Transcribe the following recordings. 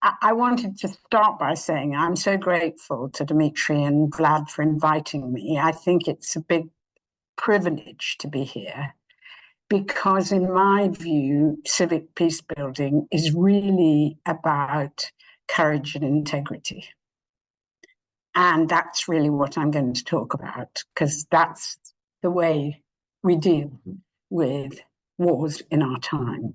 I wanted to start by saying I'm so grateful to Dimitri and Vlad for inviting me. I think it's a big privilege to be here because, in my view, civic peace building is really about courage and integrity. And that's really what I'm going to talk about, because that's the way we deal with wars in our time.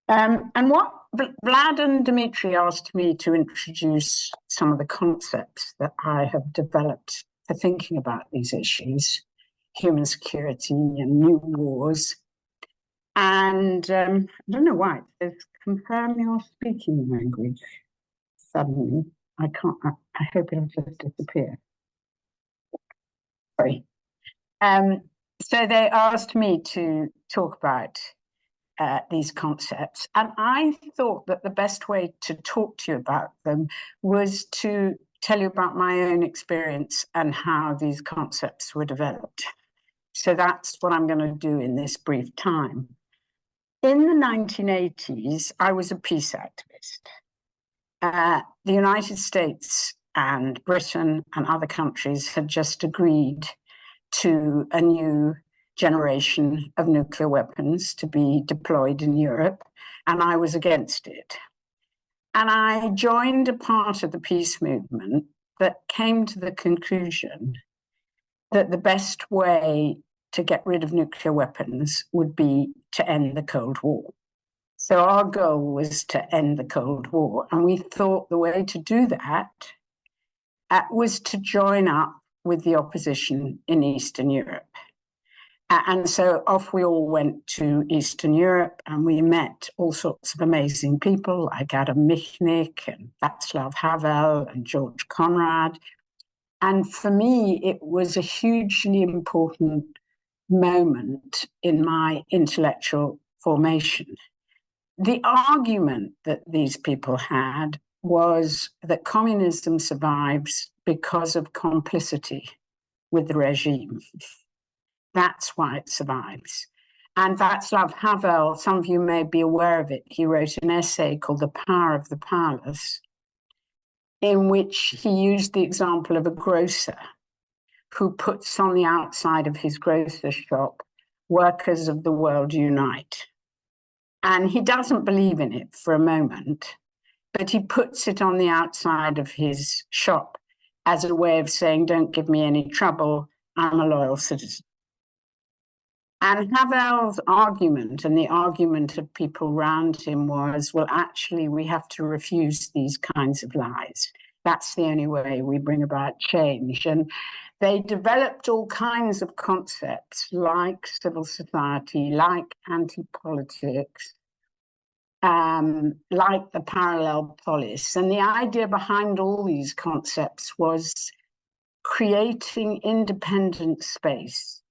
And what Vlad and Dimitri asked me to introduce some of the concepts that I have developed for thinking about these issues, human security and new wars. And I don't know why, it says confirm your speaking language suddenly. I can't, I hope it'll just disappear. Sorry. So they asked me to talk about these concepts. And I thought that the best way to talk to you about them was to tell you about my own experience and how these concepts were developed. So that's what I'm going to do in this brief time. In the 1980s, I was a peace activist. The United States and Britain and other countries had just agreed to a new generation of nuclear weapons to be deployed in Europe, and I was against it. And I joined a part of the peace movement that came to the conclusion that the best way to get rid of nuclear weapons would be to end the Cold War. So our goal was to end the Cold War, and we thought the way to do that was to join up with the opposition in Eastern Europe. And so off we all went to Eastern Europe, and we met all sorts of amazing people like Adam Michnik and Václav Havel and George Conrad. And for me, it was a hugely important moment in my intellectual formation. The argument that these people had was that communism survives because of complicity with the regime. That's why it survives. And Václav Havel, some of you may be aware of it, he wrote an essay called The Power of the Powerless, in which he used the example of a grocer who puts on the outside of his grocer's shop, "Workers of the world unite." And he doesn't believe in it for a moment, but he puts it on the outside of his shop as a way of saying, don't give me any trouble, I'm a loyal citizen. And Havel's argument, and the argument of people around him, was, well, actually, we have to refuse these kinds of lies. That's the only way we bring about change. And they developed all kinds of concepts like civil society, like anti-politics, like the parallel polis. And the idea behind all these concepts was creating independent space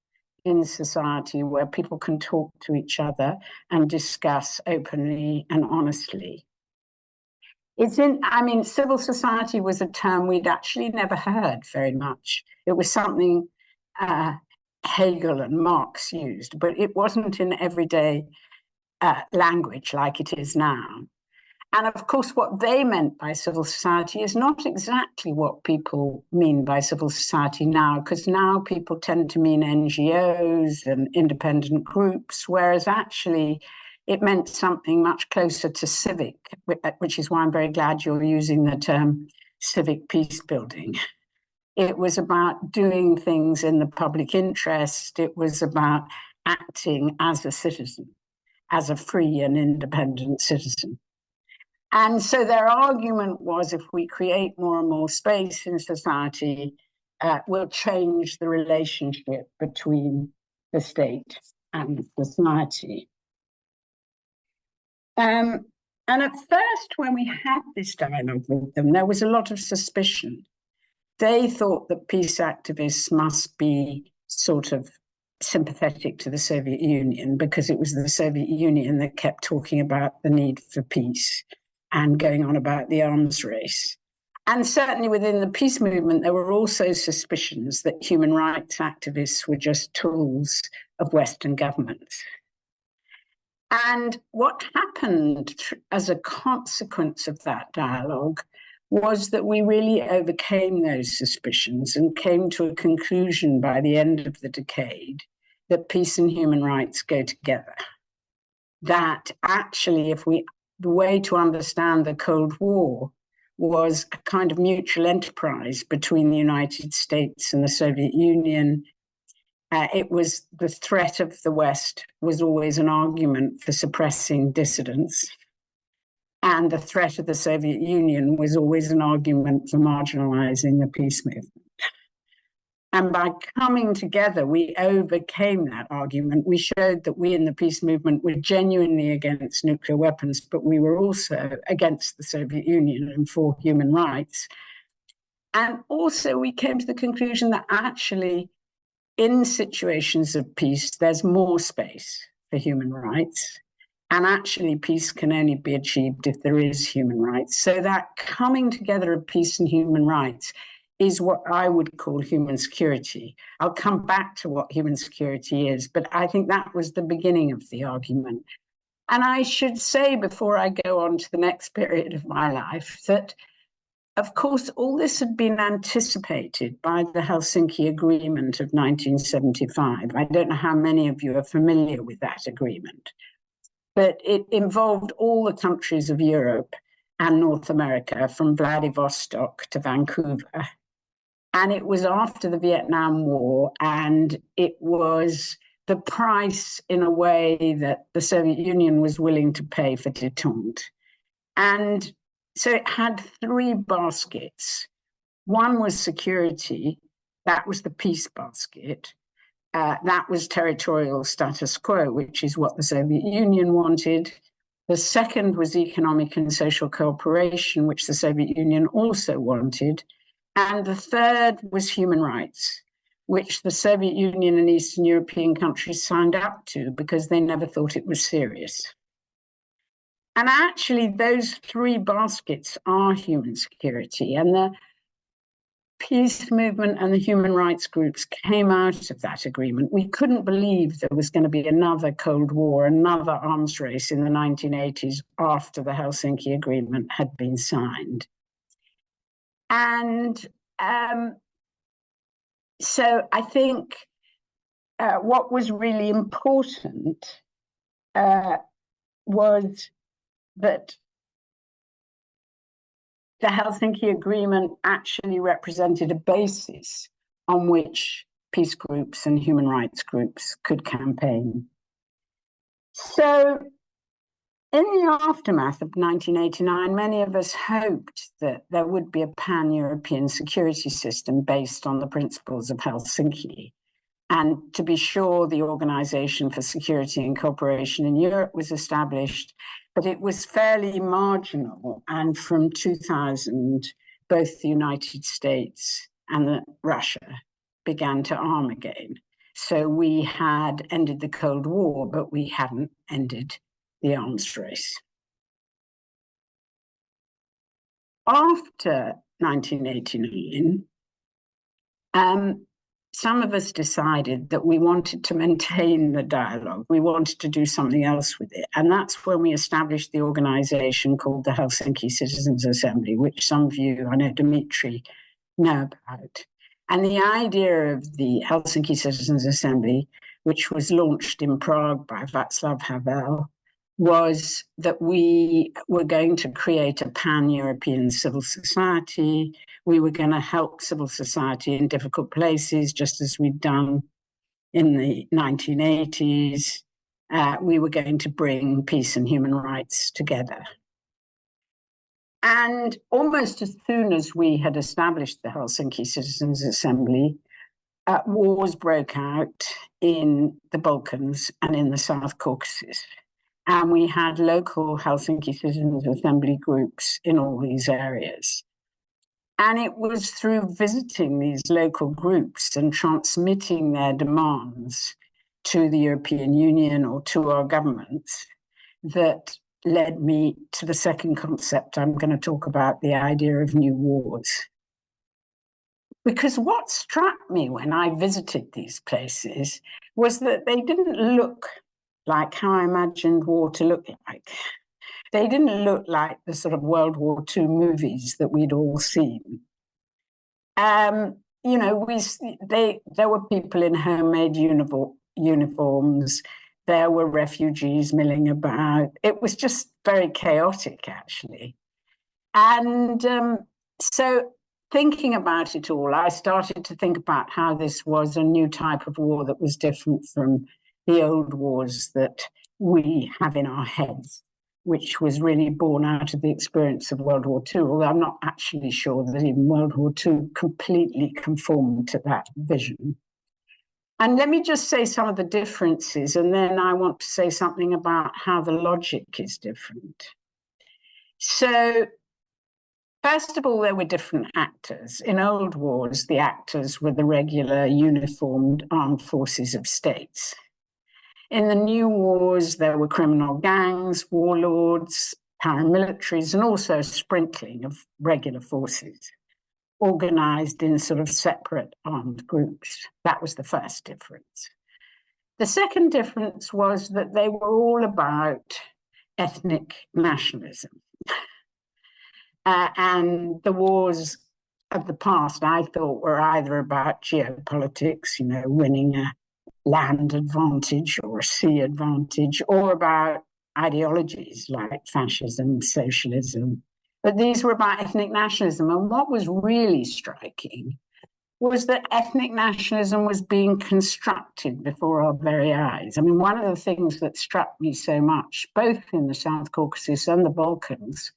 in society where people can talk to each other and discuss openly and honestly. Civil society was a term we'd actually never heard very much. It was something Hegel and Marx used, but it wasn't in everyday language like it is now. And of course, what they meant by civil society is not exactly what people mean by civil society now, because now people tend to mean NGOs and independent groups, whereas actually it meant something much closer to civic, which is why I'm very glad you're using the term civic peace building. It was about doing things in the public interest. It was about acting as a citizen, as a free and independent citizen. And so their argument was, if we create more and more space in society, we'll change the relationship between the state and society. And at first, when we had this dialogue with them, there was a lot of suspicion. They thought that peace activists must be sort of sympathetic to the Soviet Union, because it was the Soviet Union that kept talking about the need for peace and going on about the arms race. And certainly within the peace movement, there were also suspicions that human rights activists were just tools of Western governments. And what happened as a consequence of that dialogue was that we really overcame those suspicions and came to a conclusion by the end of the decade that peace and human rights go together. That actually, the way to understand the Cold War was a kind of mutual enterprise between the United States and the Soviet Union. It was the threat of the West was always an argument for suppressing dissidents. And the threat of the Soviet Union was always an argument for marginalizing the peace movement. And by coming together, we overcame that argument. We showed that we in the peace movement were genuinely against nuclear weapons, but we were also against the Soviet Union and for human rights. And also we came to the conclusion that actually in situations of peace, there's more space for human rights. And actually, peace can only be achieved if there is human rights. So that coming together of peace and human rights is what I would call human security. I'll come back to what human security is, but I think that was the beginning of the argument. And I should say, before I go on to the next period of my life, that of course, all this had been anticipated by the Helsinki Agreement of 1975. I don't know how many of you are familiar with that agreement, but it involved all the countries of Europe and North America, from Vladivostok to Vancouver. And it was after the Vietnam War, and it was the price, in a way, that the Soviet Union was willing to pay for détente. And so it had three baskets. One was security. That was the peace basket. That was territorial status quo, which is what the Soviet Union wanted. The second was economic and social cooperation, which the Soviet Union also wanted. And the third was human rights, which the Soviet Union and Eastern European countries signed up to because they never thought it was serious. And actually, those three baskets are human security. And the peace movement and the human rights groups came out of that agreement. We couldn't believe there was going to be another Cold War, another arms race in the 1980s after the Helsinki Agreement had been signed. And so I think what was really important was that the Helsinki Agreement actually represented a basis on which peace groups and human rights groups could campaign. So in the aftermath of 1989, many of us hoped that there would be a pan-European security system based on the principles of Helsinki. And to be sure, the Organization for Security and Cooperation in Europe was established, but it was fairly marginal. And from 2000, both the United States and Russia began to arm again. So we had ended the Cold War, but we hadn't ended the arms race. After 1989, some of us decided that we wanted to maintain the dialogue. We wanted to do something else with it. And that's when we established the organization called the Helsinki Citizens Assembly, which some of you, I know Dimitri, know about. And the idea of the Helsinki Citizens Assembly, which was launched in Prague by Václav Havel, was that we were going to create a pan-European civil society. We were going to help civil society in difficult places, just as we'd done in the 1980s. We were going to bring peace and human rights together. And almost as soon as we had established the Helsinki Citizens Assembly, wars broke out in the Balkans and in the South Caucasus. And we had local Helsinki Citizens Assembly groups in all these areas. And it was through visiting these local groups and transmitting their demands to the European Union or to our governments that led me to the second concept I'm going to talk about, the idea of new wars. Because what struck me when I visited these places was that they didn't look like how I imagined war to look like. They didn't look like the sort of World War II movies that we'd all seen. You know, there were people in homemade uniforms. There were refugees milling about. It was just very chaotic, actually. And so, thinking about it all, I started to think about how this was a new type of war that was different from the old wars that we have in our heads, which was really born out of the experience of World War II, although I'm not actually sure that even World War II completely conformed to that vision. And let me just say some of the differences, and then I want to say something about how the logic is different. So, first of all, there were different actors. In old wars, the actors were the regular uniformed armed forces of states. In the new wars, there were criminal gangs, warlords, paramilitaries, and also a sprinkling of regular forces, organized in sort of separate armed groups. That was the first difference. The second difference was that they were all about ethnic nationalism. And the wars of the past, I thought, were either about geopolitics, you know, winning a land advantage or a sea advantage, or about ideologies like fascism, socialism. But these were about ethnic nationalism. And what was really striking was that ethnic nationalism was being constructed before our very eyes. I mean, one of the things that struck me so much, both in the South Caucasus and the Balkans,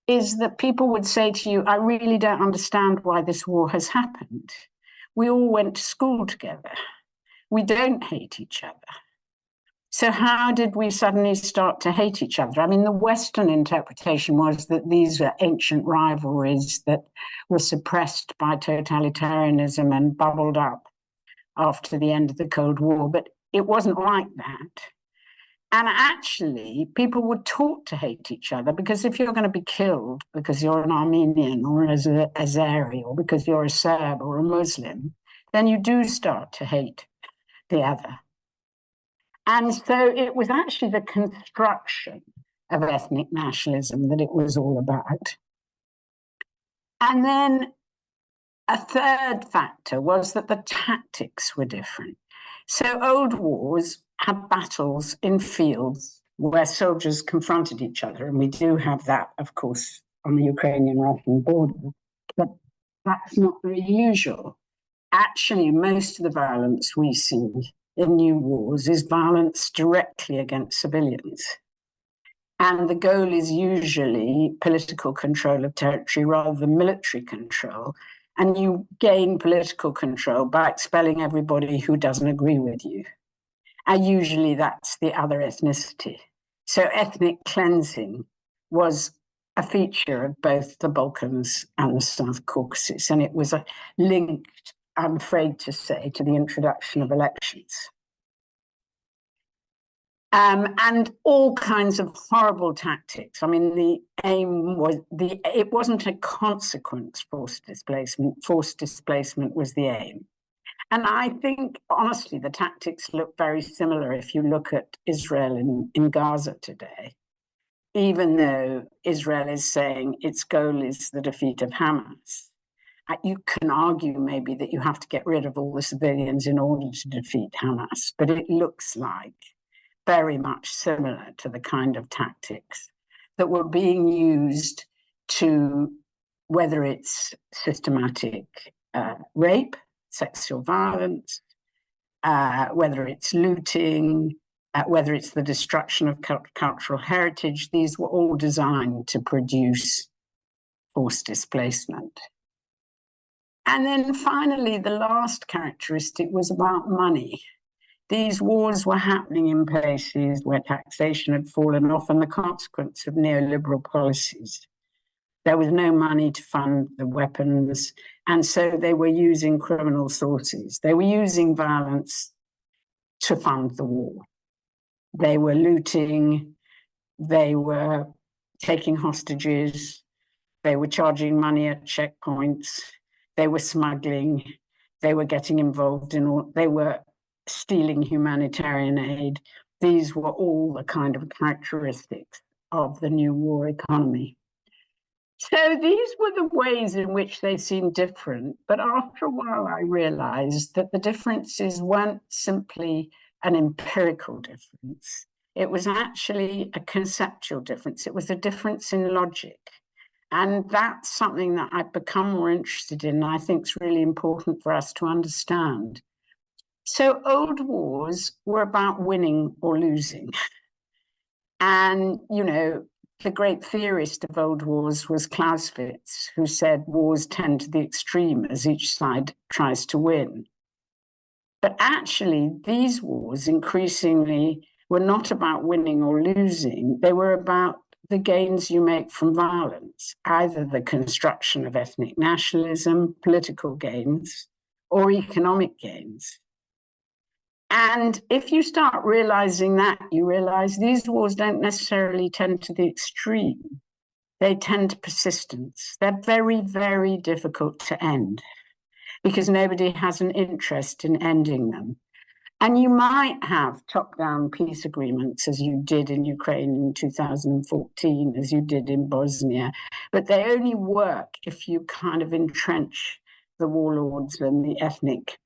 is that people would say to you, I really don't understand why this war has happened. We all went to school together. We don't hate each other. So how did we suddenly start to hate each other? I mean, the Western interpretation was that these are ancient rivalries that were suppressed by totalitarianism and bubbled up after the end of the Cold War, but it wasn't like that. And actually, people were taught to hate each other because if you're going to be killed because you're an Armenian or an Azeri or because you're a Serb or a Muslim, then you do start to hate the other. And so it was actually the construction of ethnic nationalism that it was all about. And then a third factor was that the tactics were different. So old wars had battles in fields where soldiers confronted each other. And we do have that, of course, on the Ukrainian-Russian border. But that's not very usual. Actually, most of the violence we see in new wars is violence directly against civilians. And the goal is usually political control of territory rather than military control. And you gain political control by expelling everybody who doesn't agree with you. And usually that's the other ethnicity. So ethnic cleansing was a feature of both the Balkans and the South Caucasus. And it was linked, I'm afraid to say, to the introduction of elections. And all kinds of horrible tactics. I mean, the aim was, it wasn't a consequence, forced displacement. Forced displacement was the aim. And I think, honestly, the tactics look very similar if you look at Israel in Gaza today, even though Israel is saying its goal is the defeat of Hamas. You can argue maybe that you have to get rid of all the civilians in order to defeat Hamas, but it looks like very much similar to the kind of tactics that were being used to, whether it's systematic rape, sexual violence, whether it's looting, whether it's the destruction of cultural heritage, these were all designed to produce forced displacement. And then finally, the last characteristic was about money. These wars were happening in places where taxation had fallen off and the consequence of neoliberal policies. There was no money to fund the weapons, and so they were using criminal sources. They were using violence to fund the war. They were looting, they were taking hostages, they were charging money at checkpoints, they were smuggling, they were getting involved in all, they were stealing humanitarian aid. these were all the kind of characteristics of the new war economy. So these were the ways in which they seemed different. But after a while, I realized that the differences weren't simply an empirical difference. It was actually a conceptual difference. It was a difference in logic. And that's something that I've become more interested in, and I think is really important for us to understand. So old wars were about winning or losing. And, you know, the great theorist of old wars was Clausewitz, who said wars tend to the extreme as each side tries to win. But actually, these wars increasingly were not about winning or losing. They were about the gains you make from violence, either the construction of ethnic nationalism, political gains, or economic gains. And if you start realizing that, you realize these wars don't necessarily tend to the extreme. They tend to persistence. They're very, very difficult to end because nobody has an interest in ending them. And you might have top-down peace agreements, as you did in Ukraine in 2014, as you did in Bosnia, but they only work if you kind of entrench the warlords and the ethnic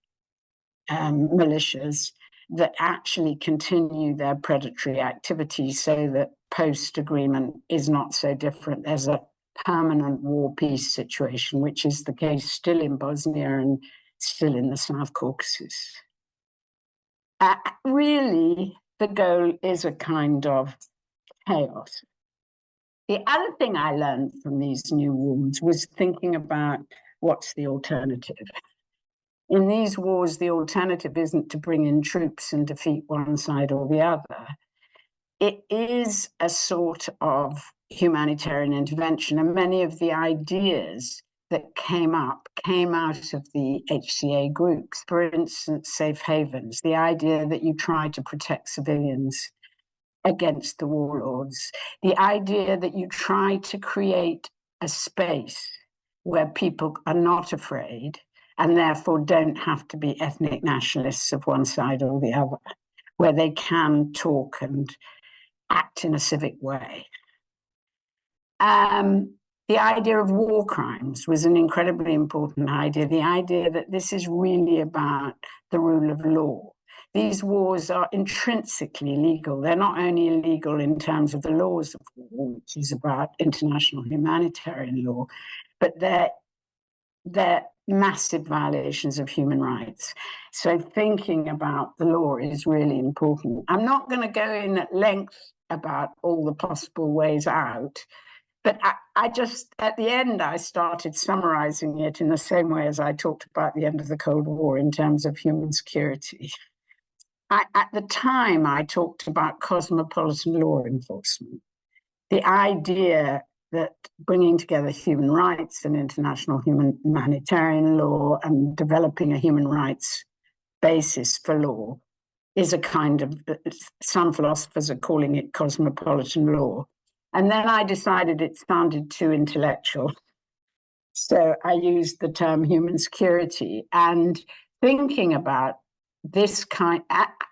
militias that actually continue their predatory activity, so that post-agreement is not so different. There's a permanent war-peace situation, which is the case still in Bosnia and still in the South Caucasus. Really, the goal is a kind of chaos. The other thing I learned from these new wars was thinking about what's the alternative. In these wars, the alternative isn't to bring in troops and defeat one side or the other. It is a sort of humanitarian intervention, and many of the ideas that came out of the HCA groups. For instance, safe havens, the idea that you try to protect civilians against the warlords, the idea that you try to create a space where people are not afraid and therefore don't have to be ethnic nationalists of one side or the other, where they can talk and act in a civic way. The idea of war crimes was an incredibly important idea, the idea that this is really about the rule of law. These wars are intrinsically legal. They're not only illegal in terms of the laws of war, which is about international humanitarian law, but they're massive violations of human rights. So thinking about the law is really important. I'm not going to go in at length about all the possible ways out, but I just, at the end, I started summarizing it in the same way as I talked about the end of the Cold War in terms of human security. At the time, I talked about cosmopolitan law enforcement, the idea that bringing together human rights and international humanitarian law and developing a human rights basis for law is a kind of, some philosophers are calling it cosmopolitan law. And then I decided it sounded too intellectual. So I used the term human security, and thinking about this kind,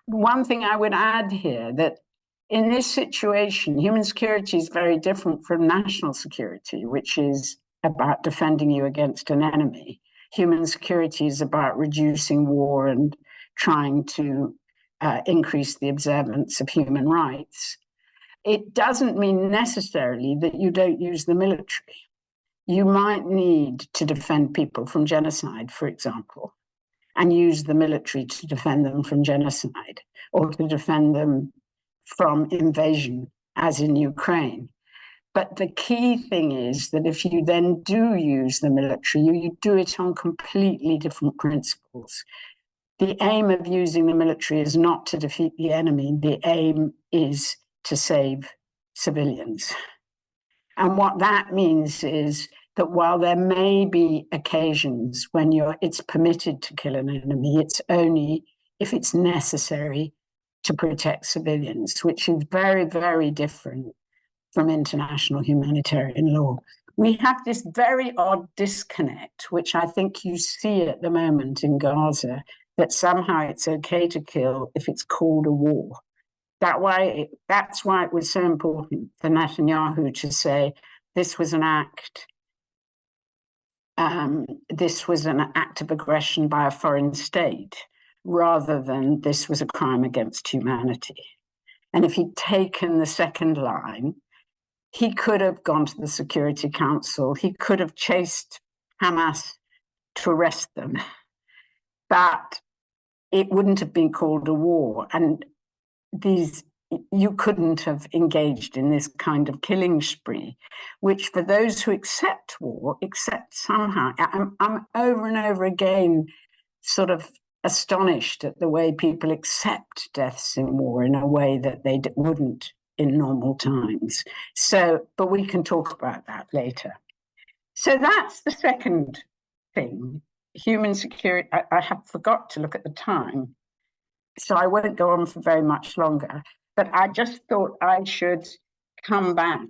one thing I would add here, that in this situation, human security is very different from national security, which is about defending you against an enemy. Human security is about reducing war and trying to increase the observance of human rights. It doesn't mean necessarily that you don't use the military. You might need to defend people from genocide, for example, and use the military to defend them from genocide or to defend them from invasion, as in Ukraine. But the key thing is that if you then do use the military, you do it on completely different principles. The aim of using the military is not to defeat the enemy. The aim is to save civilians. And what that means is that while there may be occasions when it's permitted to kill an enemy, it's only if it's necessary to protect civilians, which is very, very different from international humanitarian law. We have this very odd disconnect, which I think you see at the moment in Gaza, that somehow it's okay to kill if it's called a war. that's why it was so important for Netanyahu to say this was an act. This was an act of aggression by a foreign state, rather than this was a crime against humanity. And if he'd taken the second line, he could have gone to the Security Council. He could have chased Hamas to arrest them, but it wouldn't have been called a war. And you couldn't have engaged in this kind of killing spree, which for those who accept war, accept somehow. I'm over and over again sort of astonished at the way people accept deaths in war in a way that they wouldn't in normal times. So, but we can talk about that later. So that's the second thing, human security. I have forgot to look at the time, so I won't go on for very much longer. But I just thought I should come back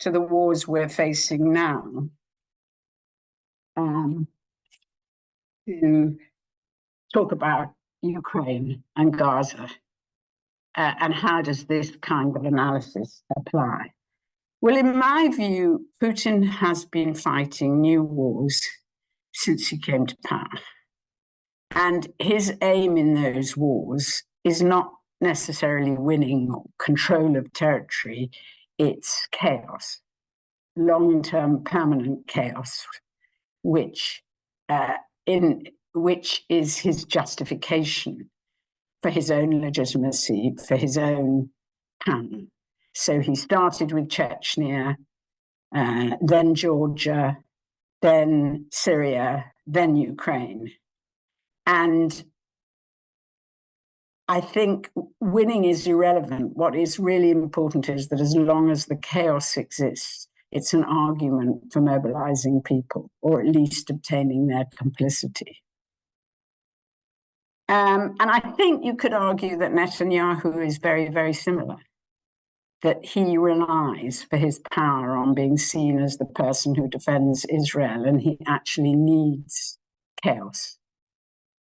to the wars we're facing now to talk about Ukraine and Gaza. And how does this kind of analysis apply? Well, in my view, Putin has been fighting new wars since he came to power. And his aim in those wars is not necessarily winning or control of territory, it's chaos, long-term permanent chaos, which is his justification for his own legitimacy, for his own power. So he started with Chechnya, then Georgia, then Syria, then Ukraine. And I think winning is irrelevant. What is really important is that as long as the chaos exists, it's an argument for mobilizing people, or at least obtaining their complicity. And I think you could argue that Netanyahu is very, very similar, that he relies for his power on being seen as the person who defends Israel, and he actually needs chaos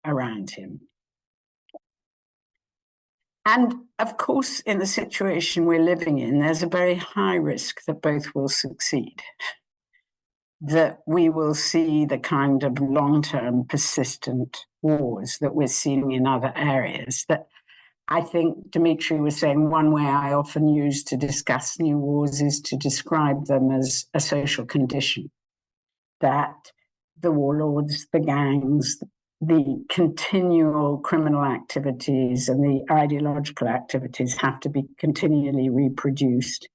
around him. And of course, in the situation we're living in, there's a very high risk that both will succeed, that we will see the kind of long-term persistent wars that we're seeing in other areas. That I think Dimitri was saying one way I often use to discuss new wars is to describe them as a social condition, that the warlords, the gangs, the continual criminal activities and the ideological activities have to be continually reproduced.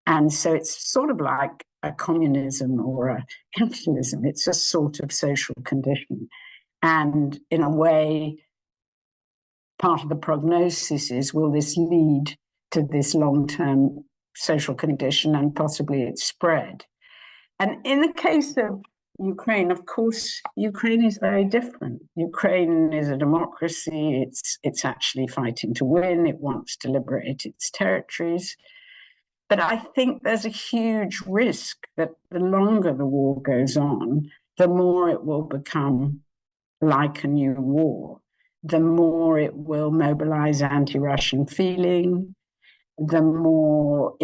And so it's sort of like a communism or a capitalism. It's a sort of social condition. And in a way, part of the prognosis is, will this lead to this long-term social condition and possibly its spread? And in the case of Ukraine, of course, Ukraine is very different. Ukraine is a democracy. It's actually fighting to win. It wants to liberate its territories. But I think there's a huge risk that the longer the war goes on, the more it will become like a new war, the more it will mobilize anti-Russian feeling, the more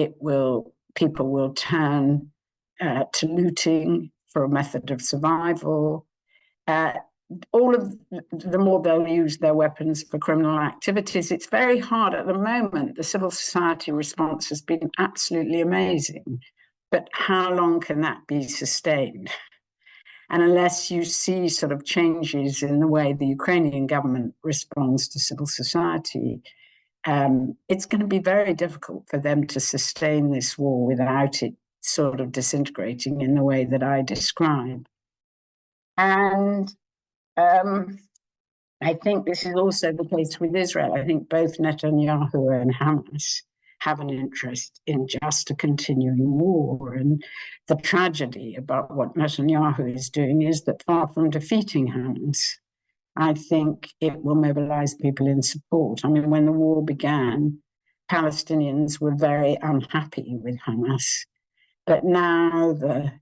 people will turn to looting for a method of survival. The more they'll use their weapons for criminal activities. It's very hard at the moment. The civil society response has been absolutely amazing, but how long can that be sustained? And unless you see sort of changes in the way the Ukrainian government responds to civil society, it's going to be very difficult for them to sustain this war without it sort of disintegrating in the way that I describe. And I think this is also the case with Israel. I think both Netanyahu and Hamas have an interest in just a continuing war. And the tragedy about what Netanyahu is doing is that far from defeating Hamas, I think it will mobilize people in support. I mean, when the war began, Palestinians were very unhappy with Hamas. But now the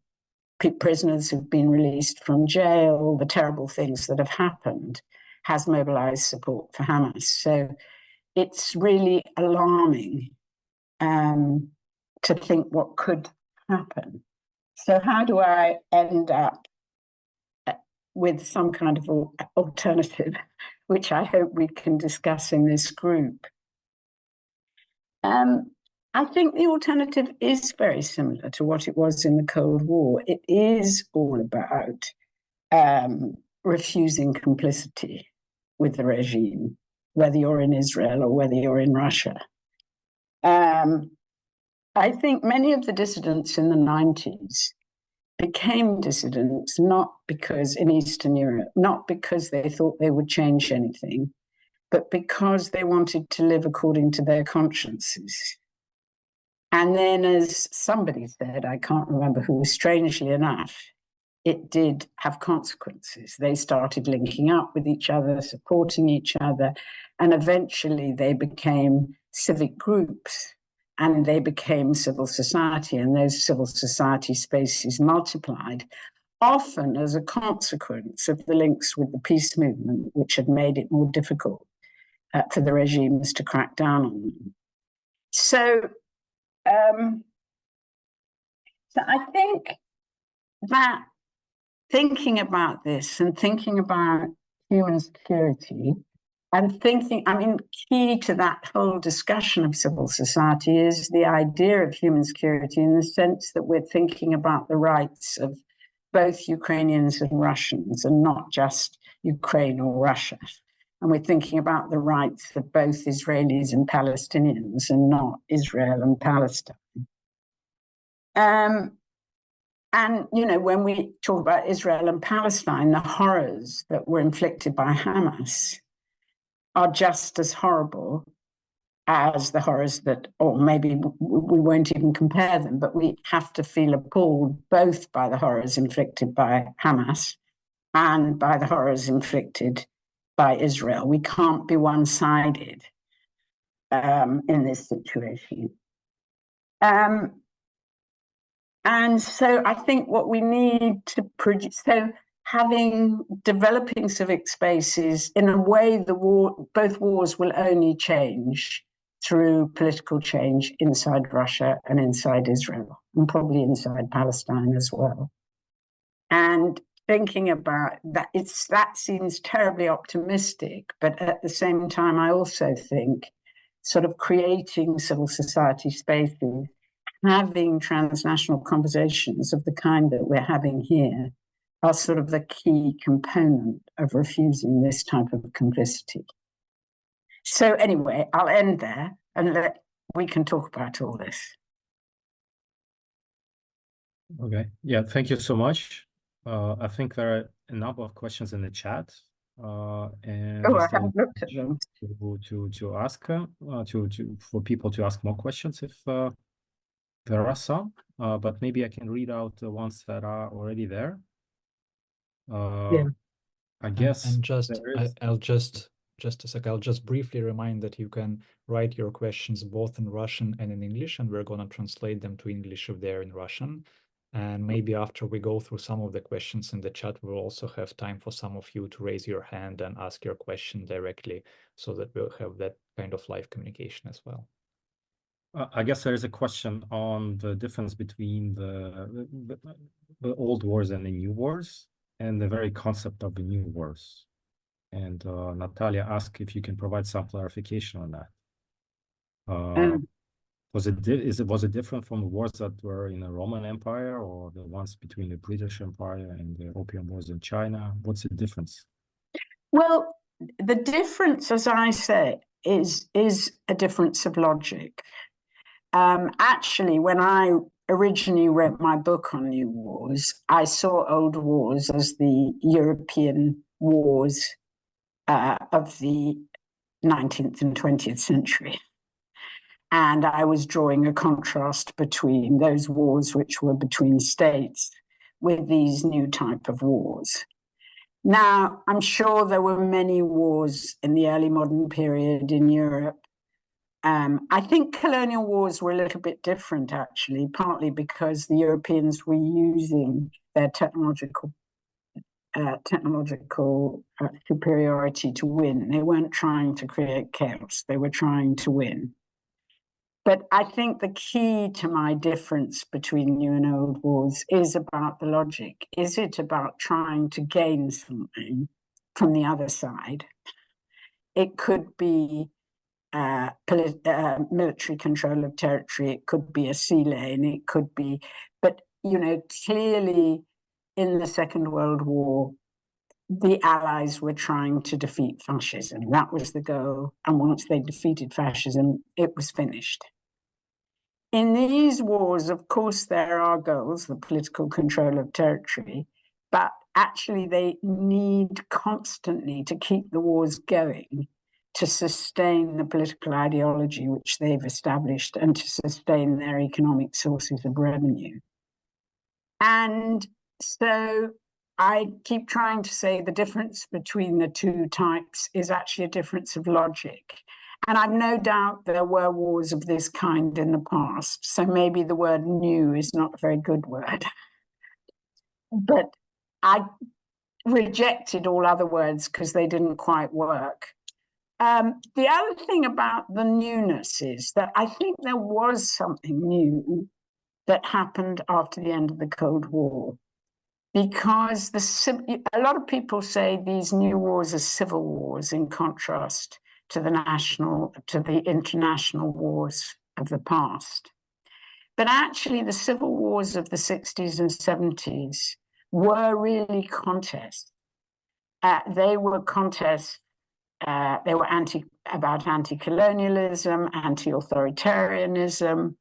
prisoners who've been released from jail, the terrible things that have happened, has mobilized support for Hamas. So it's really alarming to think what could happen. So how do I end up with some kind of alternative, which I hope we can discuss in this group? I think the alternative is very similar to what it was in the Cold War. It is all about refusing complicity with the regime, whether you're in Israel or whether you're in Russia. I think many of the dissidents in the 90s became dissidents not because in Eastern Europe, not because they thought they would change anything, but because they wanted to live according to their consciences. And then, as somebody said, I can't remember who, strangely enough, it did have consequences. They started linking up with each other, supporting each other, and eventually they became civic groups and they became civil society, and those civil society spaces multiplied, often as a consequence of the links with the peace movement, which had made it more difficult for the regimes to crack down on them. So I think that thinking about this and thinking about human security and thinking, I mean, key to that whole discussion of civil society is the idea of human security in the sense that we're thinking about the rights of both Ukrainians and Russians and not just Ukraine or Russia. And we're thinking about the rights of both Israelis and Palestinians and not Israel and Palestine. And, you know, when we talk about Israel and Palestine, the horrors that were inflicted by Hamas are just as horrible as the horrors that, or maybe we won't even compare them, but we have to feel appalled both by the horrors inflicted by Hamas and by the horrors inflicted by Israel. We can't be one-sided in this situation. And so I think what we need to produce, so developing civic spaces in a way, both wars will only change through political change inside Russia and inside Israel, and probably inside Palestine as well. And thinking about that, that seems terribly optimistic, but at the same time, I also think sort of creating civil society spaces, having transnational conversations of the kind that we're having here, are sort of the key component of refusing this type of complicity. So anyway, I'll end there and we can talk about all this. Okay, yeah, thank you so much. I think there are a number of questions in the chat. And I haven't looked at them. To ask for people to ask more questions if there are some, but maybe I can read out the ones that are already there. Yeah. I guess. And just a sec, I'll just briefly remind that you can write your questions both in Russian and in English, and we're going to translate them to English if they're in Russian. And maybe after we go through some of the questions in the chat, we'll also have time for some of you to raise your hand and ask your question directly, so that we'll have that kind of live communication as well. I guess there is a question on the difference between the old wars and the new wars, and the very concept of the new wars. And Natalia asked if you can provide some clarification on that. Was it different from the wars that were in the Roman Empire, or the ones between the British Empire and the Opium Wars in China? What's the difference? Well, the difference, as I say, is a difference of logic. Actually, when I originally wrote my book on new wars, I saw old wars as the European wars of the 19th and 20th century. And I was drawing a contrast between those wars which were between states with these new type of wars. Now, I'm sure there were many wars in the early modern period in Europe. I think colonial wars were a little bit different, actually, partly because the Europeans were using their technological technological superiority to win. They weren't trying to create chaos. They were trying to win. But I think the key to my difference between new and old wars is about the logic. Is it about trying to gain something from the other side? It could be military control of territory. It could be a sea lane. It could be, but clearly in the Second World War, the Allies were trying to defeat fascism. That was the goal. And once they defeated fascism, it was finished. In these wars, of course, there are goals, the political control of territory, but actually they need constantly to keep the wars going, to sustain the political ideology which they've established and to sustain their economic sources of revenue. And so I keep trying to say the difference between the two types is actually a difference of logic. And I've no doubt there were wars of this kind in the past. So maybe the word new is not a very good word. But I rejected all other words because they didn't quite work. The other thing about the newness is that I think there was something new that happened after the end of the Cold War. Because a lot of people say these new wars are civil wars in contrast to the international wars of the past. But actually the civil wars of the 60s and 70s were really contests. They were contests, they were about anti-colonialism, anti-authoritarianism,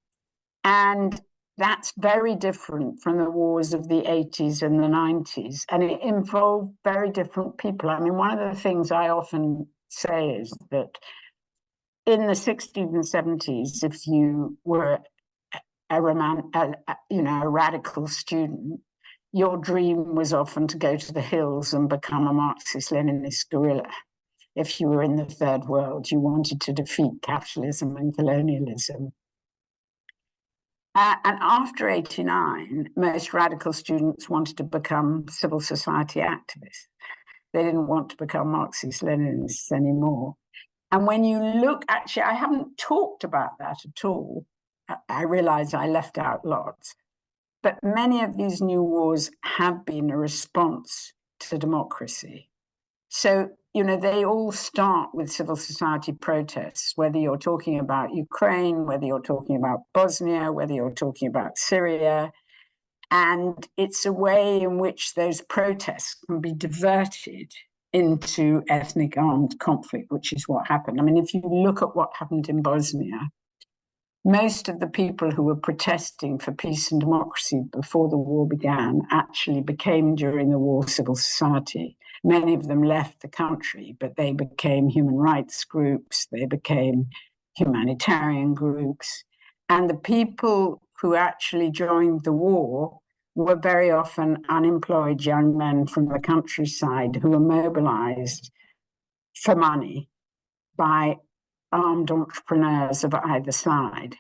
and that's very different from the wars of the 80s and the 90s. And it involved very different people. I mean, one of the things I often say is that in the 60s and 70s, if you were a radical student, your dream was often to go to the hills and become a Marxist-Leninist guerrilla. If you were in the third world, you wanted to defeat capitalism and colonialism. And after 89, most radical students wanted to become civil society activists. They didn't want to become Marxist-Leninists anymore. And when you look, actually, I haven't talked about that at all. I realize I left out lots. But many of these new wars have been a response to democracy. So, they all start with civil society protests, whether you're talking about Ukraine, whether you're talking about Bosnia, whether you're talking about Syria. And it's a way in which those protests can be diverted into ethnic armed conflict, which is what happened. I mean, if you look at what happened in Bosnia, most of the people who were protesting for peace and democracy before the war began actually became, during the war, civil society. Many of them left the country, but they became human rights groups, they became humanitarian groups. And the people who actually joined the war were very often unemployed young men from the countryside who were mobilized for money by armed entrepreneurs of either side.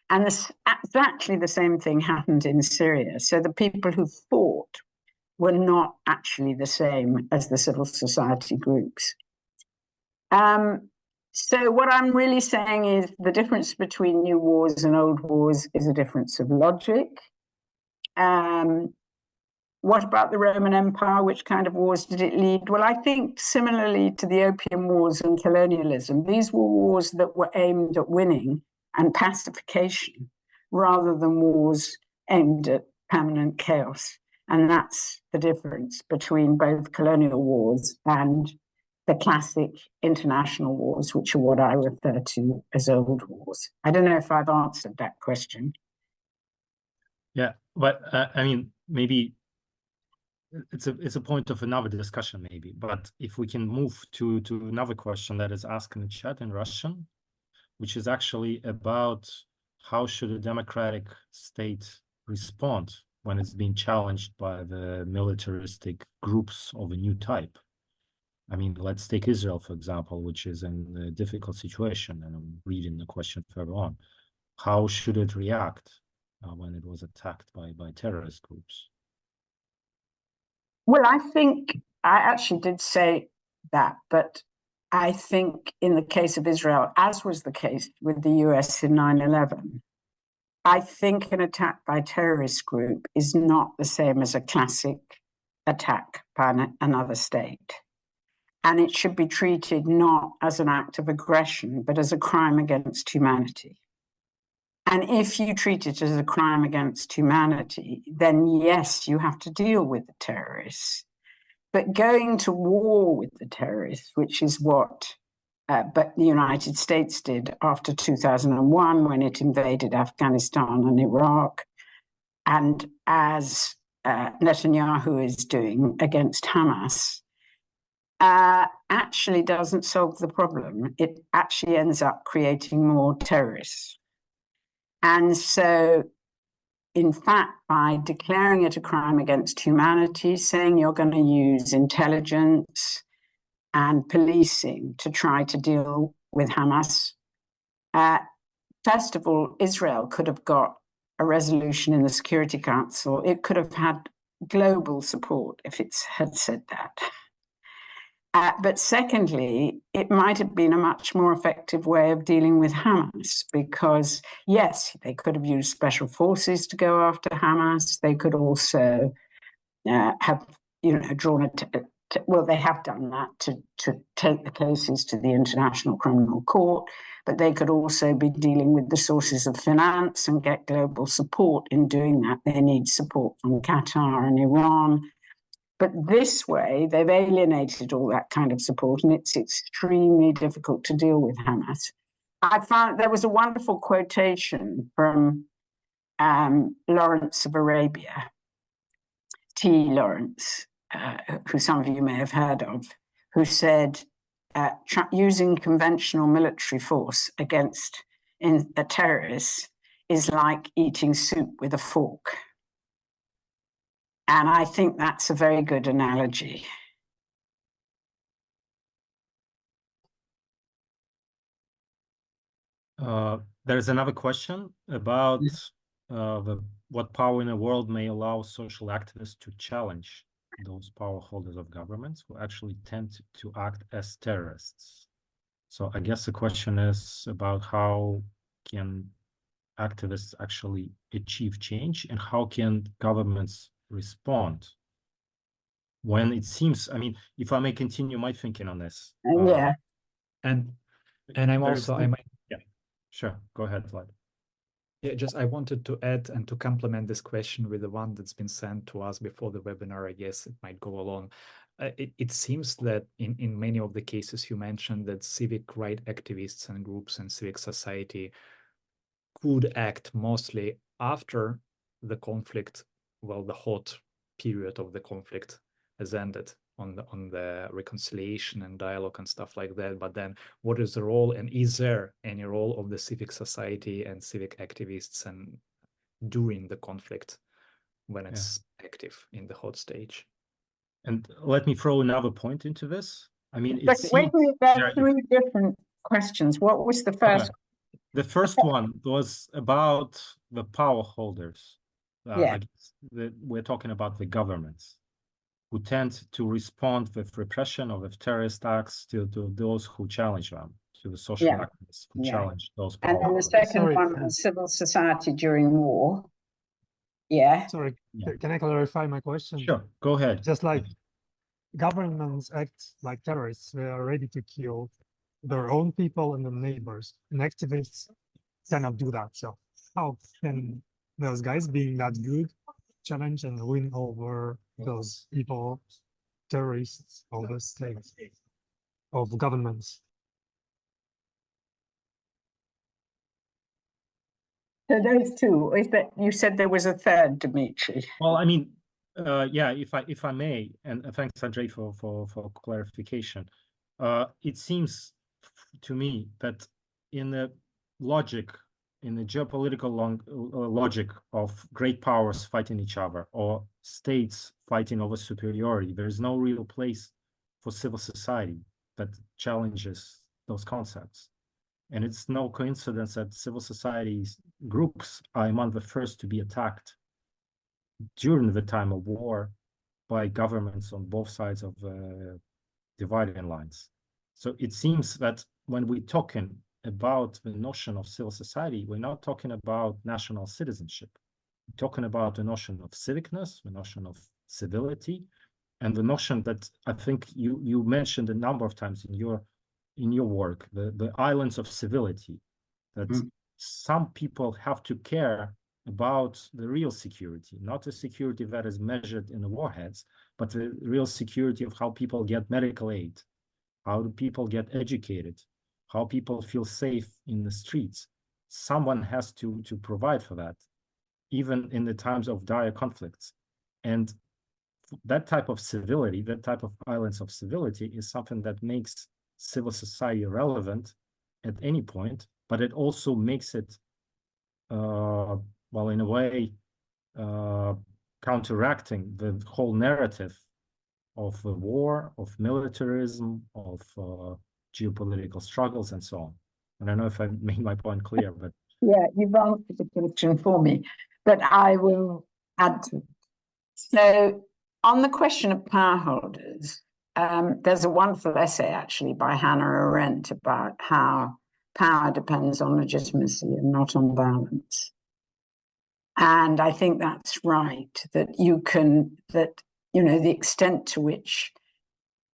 And exactly the same thing happened in Syria. So the people who fought were not actually the same as the civil society groups. So what I'm really saying is the difference between new wars and old wars is a difference of logic. What about the Roman Empire? Which kind of wars did it lead? Well, I think similarly to the Opium Wars and colonialism, these were wars that were aimed at winning and pacification rather than wars aimed at permanent chaos. And that's the difference between both colonial wars and the classic international wars, which are what I refer to as old wars. I don't know if I've answered that question. Yeah, but I mean, maybe it's a point of another discussion, maybe. But if we can move to another question that is asked in the chat in Russian, which is actually about how should a democratic state respond when it's being challenged by the militaristic groups of a new type. I mean, let's take Israel, for example, which is in a difficult situation, and I'm reading the question further on. How should it react when it was attacked by terrorist groups? Well, I think I actually did say that, but I think in the case of Israel, as was the case with the US in 9/11, I think an attack by a terrorist group is not the same as a classic attack by another state. And it should be treated not as an act of aggression, but as a crime against humanity. And if you treat it as a crime against humanity, then yes, you have to deal with the terrorists. But going to war with the terrorists, which is what but the United States did after 2001 when it invaded Afghanistan and Iraq, and as Netanyahu is doing against Hamas, actually doesn't solve the problem. It actually ends up creating more terrorists. And so, in fact, by declaring it a crime against humanity, saying you're going to use intelligence and policing to try to deal with Hamas, first of all, Israel could have got a resolution in the Security Council. It could have had global support if it had said that. But secondly, it might have been a much more effective way of dealing with Hamas because, yes, they could have used special forces to go after Hamas. They could also have, drawn well, they have done that to take the cases to the International Criminal Court, but they could also be dealing with the sources of finance and get global support in doing that. They need support from Qatar and Iran. But this way, they've alienated all that kind of support, and it's extremely difficult to deal with Hamas. I found there was a wonderful quotation from Lawrence of Arabia, T. Lawrence, who some of you may have heard of, who said, using conventional military force against a terrorist is like eating soup with a fork. And I think that's a very good analogy. There's another question about what power in the world may allow social activists to challenge those power holders of governments who actually tend to act as terrorists. So I guess the question is about how can activists actually achieve change and how can governments respond when it seems, I mean, if I may continue my thinking on this. Yeah. And I'm also, I might. Yeah, sure. Go ahead, Vlad. Yeah, I wanted to add and to complement this question with the one that's been sent to us before the webinar. I guess it might go along. It seems that in many of the cases you mentioned that civic right activists and groups and civic society could act mostly after the conflict, well, the hot period of the conflict has ended on the reconciliation and dialogue and stuff like that. But then what is the role, and is there any role of the civic society and civic activists and during the conflict when it's active in the hot stage? And let me throw another point into this. I mean, But wait a minute, there are three different questions. What was the first? Okay. The first one was about the power holders. Yeah. We're talking about the governments who tend to respond with repression or with terrorist acts to those who challenge them, to the social activists who challenge those power and then holders. the second one was civil society during war. Yeah. Sorry, can I clarify my question? Sure, go ahead. Just like governments act like terrorists, they are ready to kill their own people and their neighbors, and activists cannot do that. So how can those guys, being that good, challenge and win over those people, terrorists of the states, of governments? So those two, is that you said there was a third, Dimitri? Well, I mean, yeah, if I may, and thanks, Andrei, for clarification. It seems to me that in the logic, in the geopolitical logic of great powers fighting each other or states fighting over superiority, there is no real place for civil society that challenges those concepts. And it's no coincidence that civil society's groups are among the first to be attacked during the time of war by governments on both sides of the dividing lines. So it seems that when we're talking about the notion of civil society, we're not talking about national citizenship. We're talking about the notion of civicness, the notion of civility, and the notion that I think you mentioned a number of times in your work, the islands of civility, that some people have to care about the real security, not the security that is measured in the warheads, but the real security of how people get medical aid, how do people get educated, how people feel safe in the streets. Someone has to provide for that, even in the times of dire conflicts. And that type of civility, that type of islands of civility is something that makes civil society relevant at any point, but it also makes it, well, in a way, counteracting the whole narrative of the war, of militarism, of geopolitical struggles, and so on. I don't know if I made my point clear, but yeah, you've answered the question for me, but I will add to it. So on the question of power holders, there's a wonderful essay actually by Hannah Arendt about how power depends on legitimacy and not on violence. And I think that's right, that the extent to which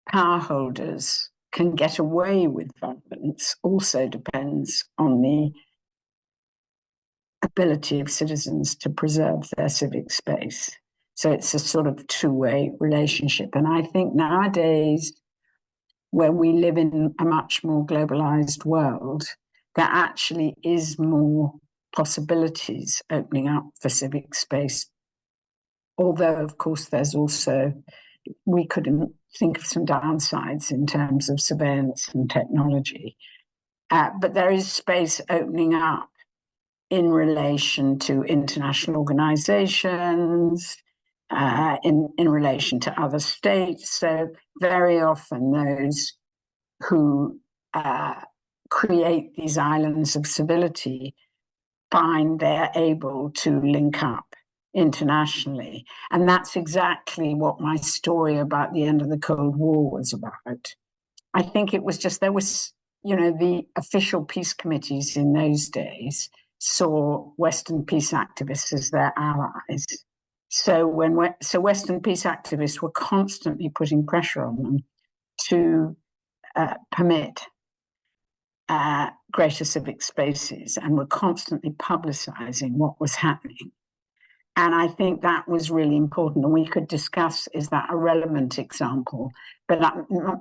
power holders can get away with violence also depends on the ability of citizens to preserve their civic space. So it's a sort of two-way relationship. And I think nowadays, when we live in a much more globalized world, there actually is more possibilities opening up for civic space. Although, of course, there's also, we could think of some downsides in terms of surveillance and technology. But there is space opening up in relation to international organizations, in relation to other states. So very often those who create these islands of civility find they're able to link up internationally. And that's exactly what my story about the end of the Cold War was about. I think it was just, there was, the official peace committees in those days saw Western peace activists as their allies. So Western peace activists were constantly putting pressure on them to permit greater civic spaces, and were constantly publicizing what was happening. And I think that was really important. And we could discuss, is that a relevant example? But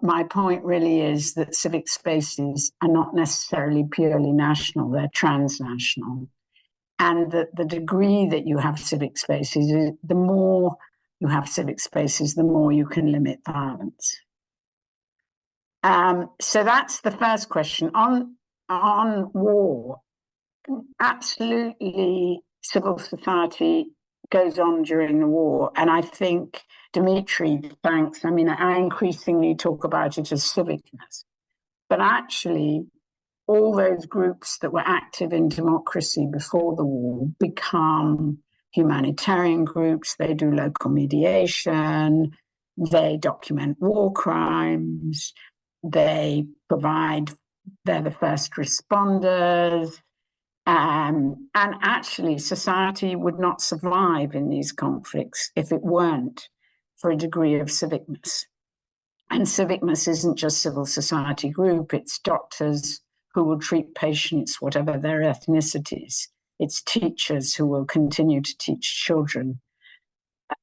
my point really is that civic spaces are not necessarily purely national, they're transnational. And the degree that you have civic spaces, the more you have civic spaces, the more you can limit violence. So that's the first question. On war, absolutely civil society goes on during the war. And I think, Dimitri, thanks. I mean, I increasingly talk about it as civicness. But actually, all those groups that were active in democracy before the war become humanitarian groups. They do local mediation. They document war crimes. They're the first responders. And actually, society would not survive in these conflicts if it weren't for a degree of civicness. And civicness isn't just civil society group, it's doctors who will treat patients, whatever their ethnicities. It's teachers who will continue to teach children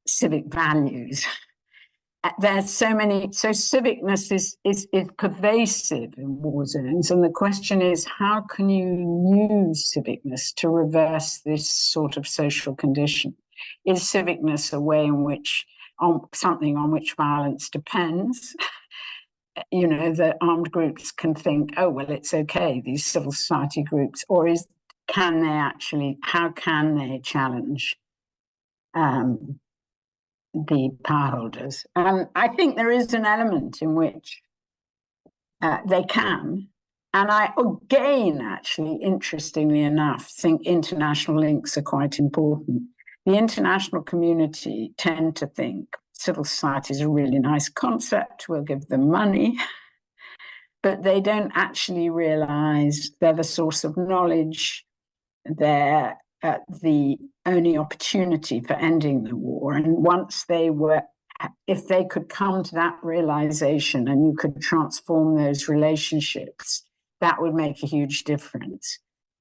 civic values. There's so civicness is pervasive in war zones. And the question is, how can you use civicness to reverse this sort of social condition? Is civicness a way in which, something on which violence depends? The armed groups can think, oh, well, it's okay, these civil society groups, or how can they challenge the power holders? I think there is an element in which they can. And I, again, actually, interestingly enough, think international links are quite important. The international community tend to think, civil society is a really nice concept, we'll give them money, but they don't actually realize they're the source of knowledge, they're the only opportunity for ending the war. And once they were, if they could come to that realization and you could transform those relationships, that would make a huge difference.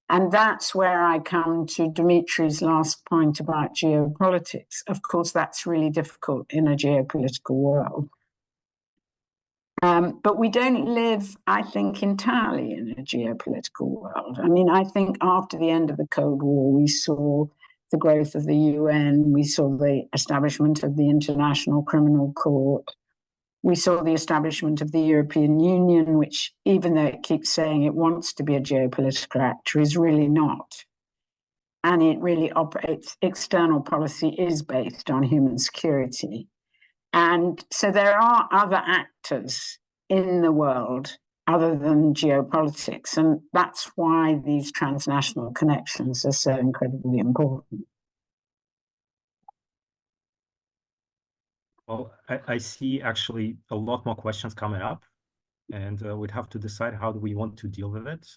And that's where I come to Dimitri's last point about geopolitics. Of course, that's really difficult in a geopolitical world. But we don't live, I think, entirely in a geopolitical world. I mean, I think after the end of the Cold War, we saw the growth of the UN, we saw the establishment of the International Criminal Court, we saw the establishment of the European Union, which, even though it keeps saying it wants to be a geopolitical actor, is really not. And it really operates, external policy is based on human security. And so there are other actors in the world other than geopolitics. And that's why these transnational connections are so incredibly important. Well, I see actually a lot more questions coming up, and we'd have to decide how do we want to deal with it.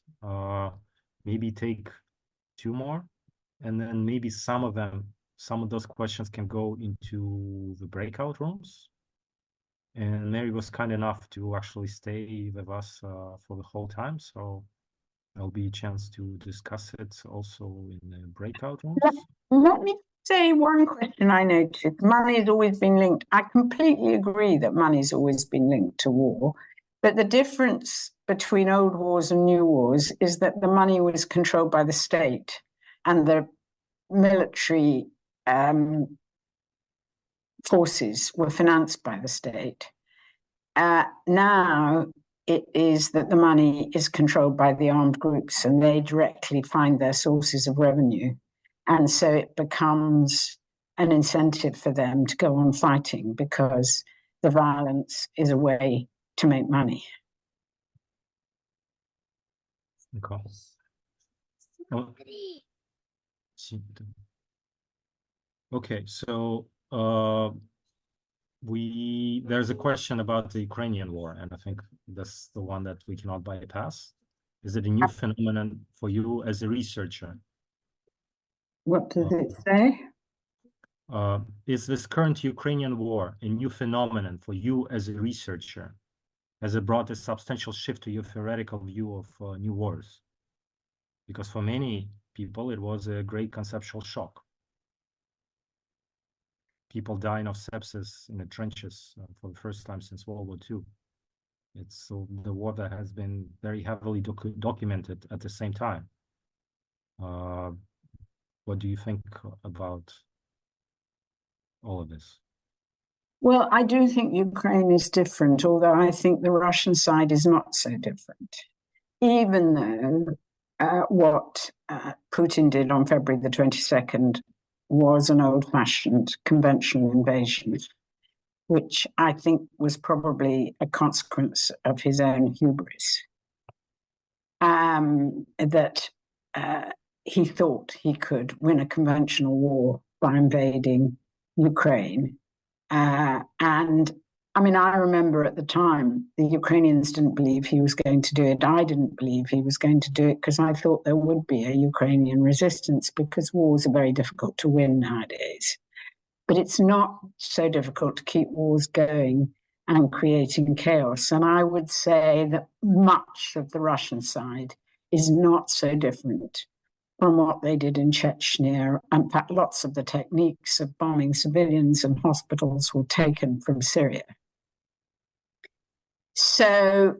Maybe take 2 more, and then maybe some of those questions can go into the breakout rooms. And Mary was kind enough to actually stay with us for the whole time, so there'll be a chance to discuss it also in the breakout rooms. Let me say one question I noted. Money has always been linked. I completely agree that money's always been linked to war, but the difference between old wars and new wars is that the money was controlled by the state and the military forces were financed by the state. Now it is that the money is controlled by the armed groups and they directly find their sources of revenue. And so it becomes an incentive for them to go on fighting because the violence is a way to make money. Okay. Okay, so there's a question about the Ukrainian war, and I think that's the one that we cannot bypass. Is it a new phenomenon for you as a researcher? What does it say? Is this current Ukrainian war a new phenomenon for you as a researcher? Has it brought a substantial shift to your theoretical view of new wars? Because for many people, it was a great conceptual shock. People dying of sepsis in the trenches for the first time since World War II. It's the war that has been very heavily documented at the same time. What do you think about all of this? Well, I do think Ukraine is different, although I think the Russian side is not so different. Even though what Putin did on February the 22nd was an old-fashioned conventional invasion, which I think was probably a consequence of his own hubris, that he thought he could win a conventional war by invading Ukraine. And I mean, I remember at the time, the Ukrainians didn't believe he was going to do it. I didn't believe he was going to do it because I thought there would be a Ukrainian resistance because wars are very difficult to win nowadays. But it's not so difficult to keep wars going and creating chaos. And I would say that much of the Russian side is not so different from what they did in Chechnya. In fact, lots of the techniques of bombing civilians and hospitals were taken from Syria. So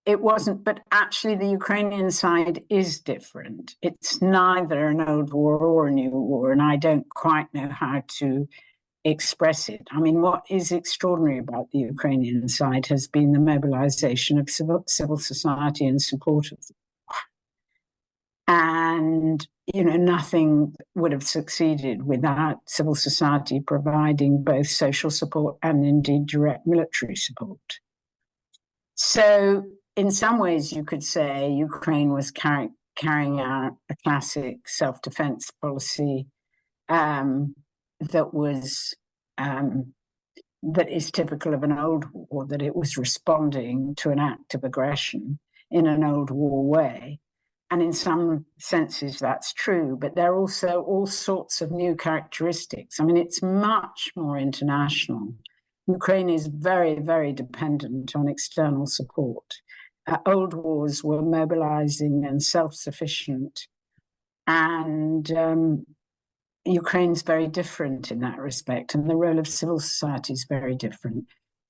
it wasn't, but actually the Ukrainian side is different. It's neither an old war or a new war, and I don't quite know how to express it. I mean, what is extraordinary about the Ukrainian side has been the mobilization of civil society in support of the war. And, you know, nothing would have succeeded without civil society providing both social support and indeed direct military support. So in some ways, you could say Ukraine was carrying out a classic self-defense policy that was that is typical of an old war, that it was responding to an act of aggression in an old war way. And in some senses, that's true, but there are also all sorts of new characteristics. I mean, it's much more international. Ukraine is very, very dependent on external support. Old wars were mobilizing and self-sufficient, and Ukraine's very different in that respect, and the role of civil society is very different.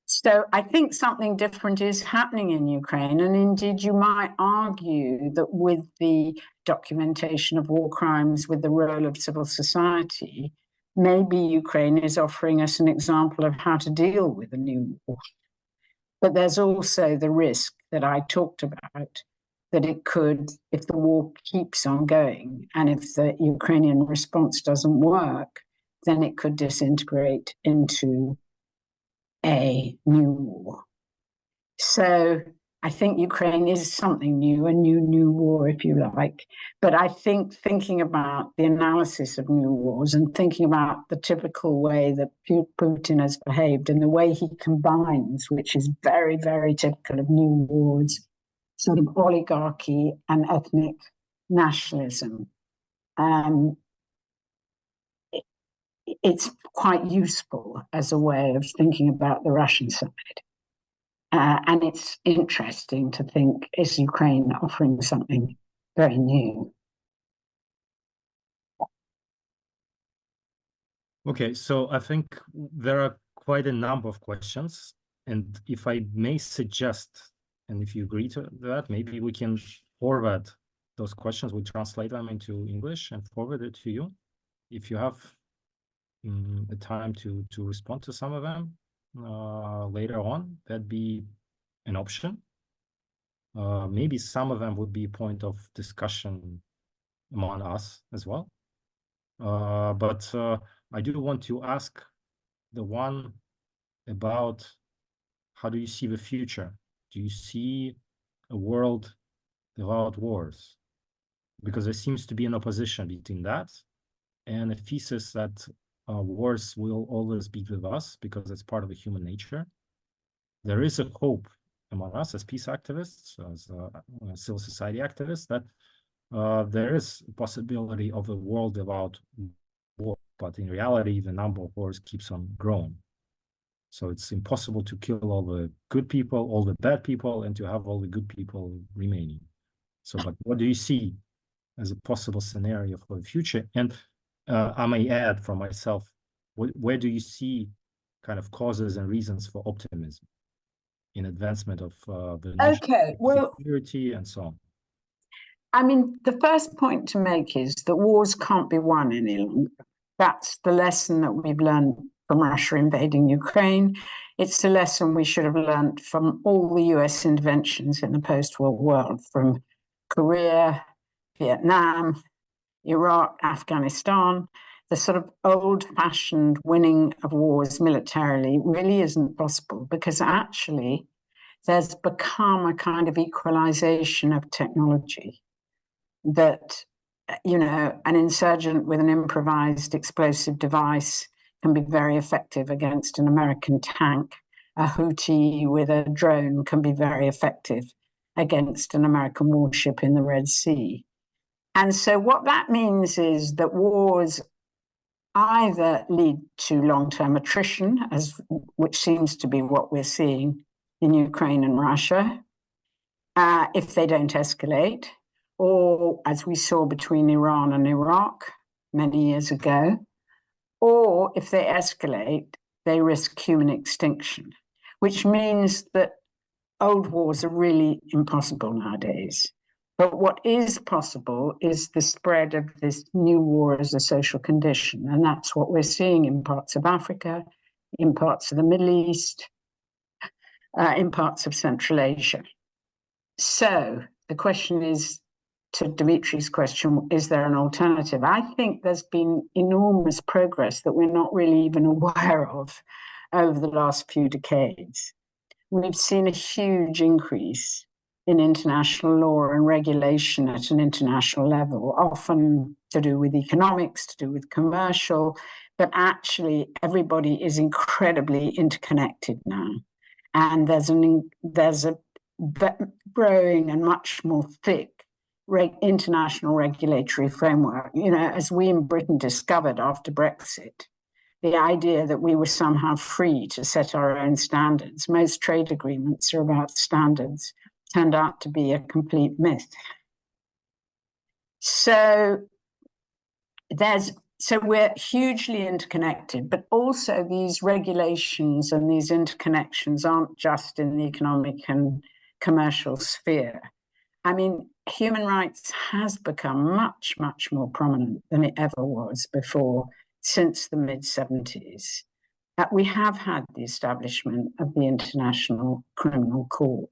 So I think something different is happening in Ukraine, and indeed you might argue that with the documentation of war crimes, with the role of civil society, maybe Ukraine is offering us an example of how to deal with a new war. But there's also the risk that I talked about, that it could, if the war keeps on going and if the Ukrainian response doesn't work, then it could disintegrate into a new war. So I think Ukraine is something new, a new war, if you like. But I think thinking about the analysis of new wars and thinking about the typical way that Putin has behaved and the way he combines, which is very, very typical of new wars, sort of oligarchy and ethnic nationalism. It's quite useful as a way of thinking about the Russian side. And it's interesting to think, is Ukraine offering something very new? Okay, so I think there are quite a number of questions. And if I may suggest, and if you agree to that, maybe we can forward those questions. We translate them into English and forward it to you. If you have the time to respond to some of them later on, that'd be an option. Maybe some of them would be a point of discussion among us as well. But I do want to ask the one about how do you see the future? Do you see a world without wars? Because there seems to be an opposition between that and a thesis that wars will always be with us because it's part of the human nature. There is a hope among us as peace activists, as civil society activists, that there is a possibility of a world without war, but in reality, the number of wars keeps on growing. So it's impossible to kill all the good people, all the bad people, and to have all the good people remaining. So, but what do you see as a possible scenario for the future? And I may add from myself, where do you see kind of causes and reasons for optimism in advancement of the security and so on? I mean, the first point to make is that wars can't be won any longer. That's the lesson that we've learned from Russia invading Ukraine. It's the lesson we should have learned from all the US interventions in the post-war world, from Korea, Vietnam, Iraq, Afghanistan. The sort of old-fashioned winning of wars militarily really isn't possible, because actually there's become a kind of equalization of technology that, you know, an insurgent with an improvised explosive device can be very effective against an American tank. A Houthi with a drone can be very effective against an American warship in the Red Sea. And so what that means is that wars either lead to long-term attrition, which seems to be what we're seeing in Ukraine and Russia, if they don't escalate, or as we saw between Iran and Iraq many years ago, or if they escalate, they risk human extinction, which means that old wars are really impossible nowadays. But what is possible is the spread of this new war as a social condition. And that's what we're seeing in parts of Africa, in parts of the Middle East, in parts of Central Asia. So the question is, to Dimitri's question, is there an alternative? I think there's been enormous progress that we're not really even aware of over the last few decades. We've seen a huge increase in international law and regulation at an international level, often to do with economics, to do with commercial, but actually everybody is incredibly interconnected now. And there's a growing and much more thick international regulatory framework. You know, as we in Britain discovered after Brexit, the idea that we were somehow free to set our own standards. Most trade agreements are about standards, turned out to be a complete myth. So we're hugely interconnected, but also these regulations and these interconnections aren't just in the economic and commercial sphere. I mean, human rights has become much, much more prominent than it ever was before, since the mid-70s. We have had the establishment of the International Criminal Court.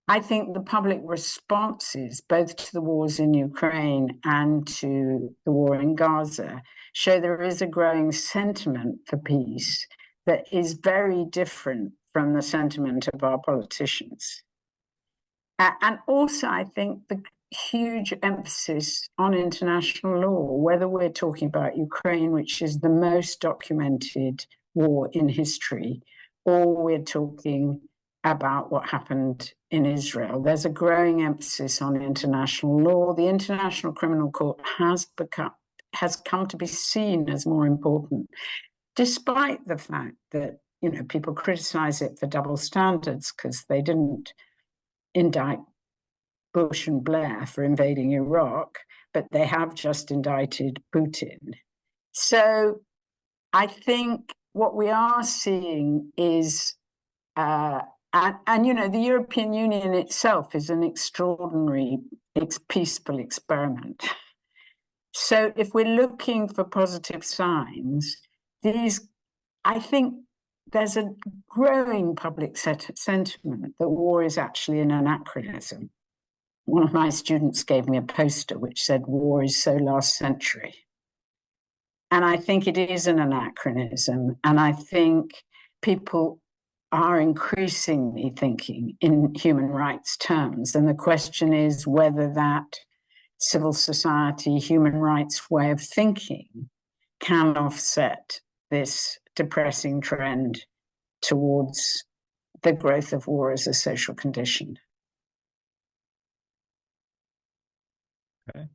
I think the public responses, both to the wars in Ukraine and to the war in Gaza, show there is a growing sentiment for peace that is very different from the sentiment of our politicians. And also, I think the huge emphasis on international law, whether we're talking about Ukraine, which is the most documented war in history, or we're talking about what happened in Israel. There's a growing emphasis on international law. The International Criminal Court has come to be seen as more important, despite the fact that, you know, people criticize it for double standards because they didn't indict Bush and Blair for invading Iraq, but they have just indicted Putin. So I think what we are seeing is and, you know, the European Union itself is an extraordinary, peaceful experiment. So if we're looking for positive signs, I think there's a growing public sentiment that war is actually an anachronism. One of my students gave me a poster which said, "War is so last century." And I think it is an anachronism. And I think people are increasingly thinking in human rights terms. And the question is whether that civil society, human rights way of thinking can offset this depressing trend towards the growth of war as a social condition. Okay.